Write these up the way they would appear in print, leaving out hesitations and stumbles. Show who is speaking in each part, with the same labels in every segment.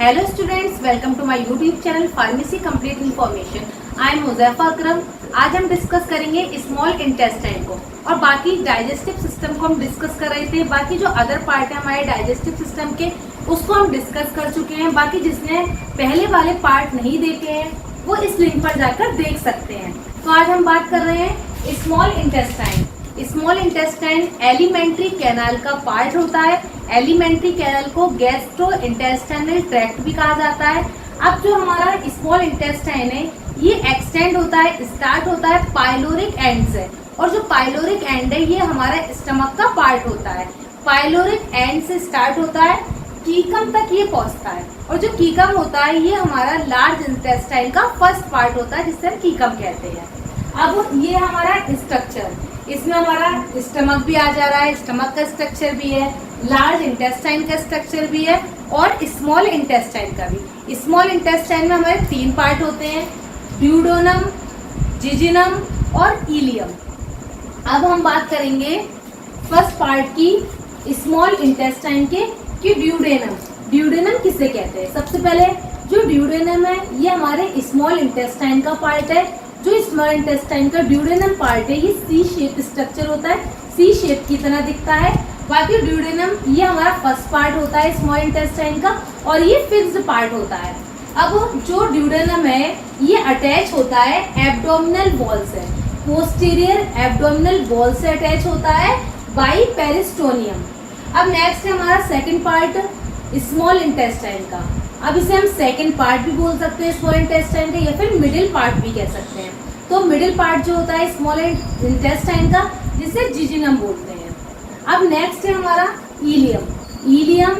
Speaker 1: Hello students, welcome to my YouTube channel pharmacy complete information. I am Huzaifa Akram. आज हम discuss करेंगे small intestine को और बाकी डाइजेस्टिव सिस्टम को हम डिस्कस कर रहे थे। बाकी जो अदर पार्ट है हमारे डाइजेस्टिव सिस्टम के उसको हम डिस्कस कर चुके हैं। बाकी जिसने पहले वाले पार्ट नहीं देखे हैं वो इस लिंक पर जाकर देख सकते हैं। तो आज हम बात कर रहे हैं small intestine. Small intestine alimentary canal का पार्ट होता है। एलिमेंट्री कैनाल को गैस्ट्रो इंटेस्टाइनल ट्रैक्ट भी कहा जाता है। अब जो हमारा स्मॉल इंटेस्टाइन है ये एक्सटेंड होता है, स्टार्ट होता है पाइलोरिक एंड से, और जो पाइलोरिक एंड है ये हमारा स्टमक का पार्ट होता है। पाइलोरिक एंड से स्टार्ट होता है, कीकम तक ये पहुंचता है, और जो कीकम होता है ये हमारा लार्ज इंटेस्टाइन का फर्स्ट पार्ट होता है जिसे हम कीकम कहते हैं। अब ये हमारा स्ट्रक्चर, इसमें हमारा स्टमक भी आ जा रहा है, स्टमक का स्ट्रक्चर भी है, लार्ज इंटेस्टाइन का स्ट्रक्चर भी है और स्मॉल इंटेस्टाइन का भी। स्मॉल इंटेस्टाइन में हमारे 3 पार्ट होते हैं, ड्यूडेनम, जिजिनम और इलियम। अब हम बात करेंगे फर्स्ट पार्ट की स्मॉल इंटेस्टाइन के कि ड्यूडेनम। ड्यूडेनम किसे कहते हैं? सबसे पहले जो ड्यूडेनम है ये हमारे स्मॉल इंटेस्टाइन का पार्ट है। जो स्मॉल इंटेस्टाइन का ड्यूडेनम पार्ट है ये सी शेप स्ट्रक्चर होता है, सी शेप की तरह दिखता है। बाकी ड्यूडेनम ये हमारा फर्स्ट पार्ट होता है स्मॉल इंटेस्टाइन का और ये फिक्स्ड पार्ट होता है। अब जो ड्यूडेनम है ये अटैच होता है एब्डोमिनल वॉल से, पोस्टीरियर एब्डोमिनल वॉल से अटैच होता है बाई पेरिस्टोनियम। अब नेक्स्ट है हमारा सेकेंड पार्ट स्मॉल इंटेस्टाइन का। अब इसे हम सेकेंड पार्ट भी बोल सकते हैं स्मॉल इंटेस्टाइन का, या फिर मिडिल पार्ट भी कह सकते हैं। तो मिडिल पार्ट जो होता है स्मॉल इंटेस्टाइन का जिसे जिजिनम बोलते हैं। अब नेक्स्ट है हमारा इलियम। इलियम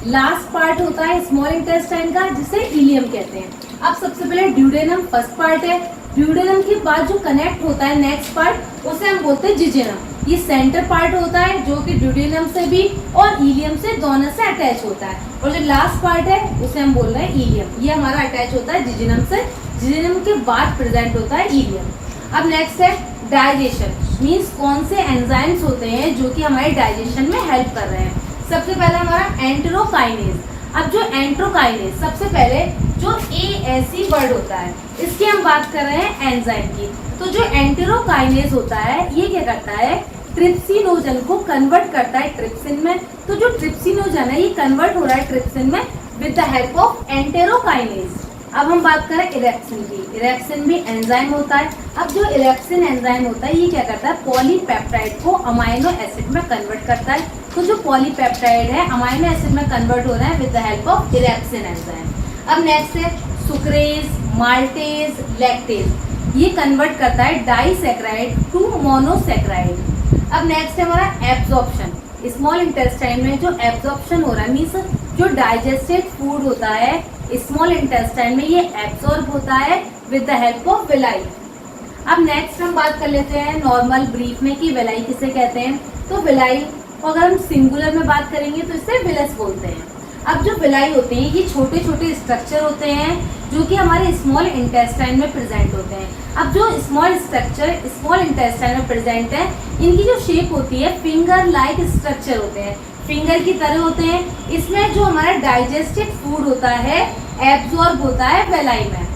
Speaker 1: लास्ट पार्ट होता है स्मॉल इंटेस्टाइन का जिसे इलियम कहते हैं। अब सबसे पहले ड्यूडेनम फर्स्ट पार्ट है, ड्यूडेनम के बाद जो कनेक्ट होता है नेक्स्ट पार्ट उसे हम बोलते हैं जिजिनम। ये सेंटर पार्ट होता है जो कि ड्यूडेनम से भी और इलियम से दोनों से अटैच होता है, और जो लास्ट पार्ट है उसे हम बोल रहे हैं इलियम। ये हमारा अटैच होता है जिजिनम से, जिजिनम के बाद प्रेजेंट होता है इलियम। अब नेक्स्ट है डाइजेशन, मीन्स कौन से एंजाइम्स होते हैं जो कि हमारे डाइजेशन में हेल्प कर रहे हैं। सबसे पहले हमारा एंटेरोकाइनेज। अब जो एंटेरोकाइनेज सबसे पहले जो ASE वर्ड होता है इसकी हम बात कर रहे हैं एंजाइम की। तो जो एंटेरोकाइनेज होता है ये क्या करता है, ट्रिप्सिनोजन को कन्वर्ट करता है ट्रिप्सिन में। तो जो ट्रिप्सिनोजन है ये कन्वर्ट हो रहा है ट्रिप्सिन में with the help of enterokinase. अब हम बात करें इरेप्सिन की। इरेप्सिन भी एंजाइम होता है। अब जो इरेप्सिन एंजाइम होता है ये क्या करता है, पॉलीपेप्टाइड को अमाइनो एसिड में कन्वर्ट करता है। तो जो पॉलीपेप्टाइड है अमाइनो एसिड में कन्वर्ट हो रहा है with the help of erepsin enzyme. अब नेक्स्ट है सुक्रेज, माल्टेज, लैक्टेज, ये कन्वर्ट करता है डाइसैकेराइड टू मोनोसैकेराइड। अब नेक्स्ट है हमारा एब्जॉर्प्शन। स्मॉल इंटेस्टाइन में जो एब्जॉर्प्शन हो रहा है मीन्स जो डाइजेस्टेड फूड होता है स्मॉल इंटेस्टाइन में ये एब्जॉर्ब होता है with the help of villi. अब नेक्स्ट हम बात कर लेते हैं नॉर्मल ब्रीफ में कि विलाई किसे कहते हैं। तो विलाई को अगर हम सिंगुलर में बात करेंगे तो इसे विलस बोलते हैं। अब जो विलाई होते हैं ये छोटे छोटे स्ट्रक्चर होते हैं जो कि हमारे स्मॉल इंटेस्टाइन में प्रेजेंट होते हैं। अब जो स्मॉल स्ट्रक्चर स्मॉल इंटेस्टाइन में प्रेजेंट है इनकी जो शेप होती है फिंगर लाइक स्ट्रक्चर होते हैं, फिंगर की तरह होते हैं। इसमें जो हमारा डाइजेस्टेड फूड होता है एब्जॉर्ब होता है विलाई में।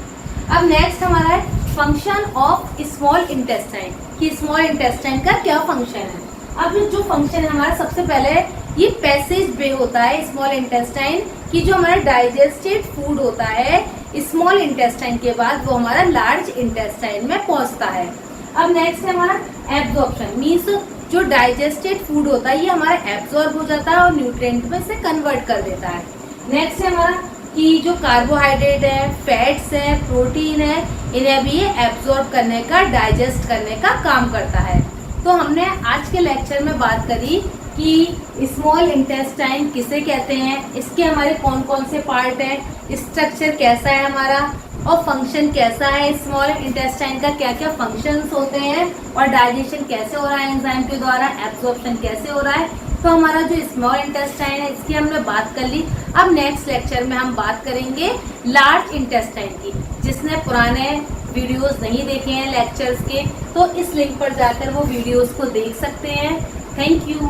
Speaker 1: अब नेक्स्ट हमारा है फंक्शन ऑफ स्मॉल इंटेस्टाइन कि स्मॉल इंटेस्टाइन का क्या फंक्शन है। अब जो फंक्शन है हमारा सबसे पहले ये पैसेज वे होता है स्मॉल इंटेस्टाइन की, जो हमारा डाइजेस्टेड फूड होता है स्मॉल इंटेस्टाइन के बाद वो हमारा लार्ज इंटेस्टाइन में पहुंचता है। अब नेक्स्ट है हमारा एब्जॉर्प्शन, मीन्स जो डाइजेस्टेड फूड होता है ये हमारा एब्जॉर्ब हो जाता है और न्यूट्रिएंट में से कन्वर्ट कर देता है। नेक्स्ट है हमारा कि जो कार्बोहाइड्रेट है, फैट्स है, प्रोटीन है, इन्हें भी ये एब्जॉर्ब करने का, डाइजेस्ट करने का काम करता है। तो हमने आज के लेक्चर में बात करी कि स्मॉल इंटेस्टाइन किसे कहते हैं, इसके हमारे कौन कौन से पार्ट हैं, स्ट्रक्चर कैसा है हमारा और फंक्शन कैसा है, स्मॉल इंटेस्टाइन का क्या क्या फंक्शंस होते हैं और डाइजेशन कैसे हो रहा है एंजाइम के द्वारा, एब्जॉर्प्शन कैसे हो रहा है। तो हमारा जो स्मॉल इंटेस्टाइन है इसकी हमने बात कर ली। अब नेक्स्ट लेक्चर में हम बात करेंगे लार्ज इंटेस्टाइन की। जिसने पुराने वीडियोस नहीं देखे हैं लेक्चर्स के तो इस लिंक पर जाकर वो वीडियोस को देख सकते हैं। Thank you.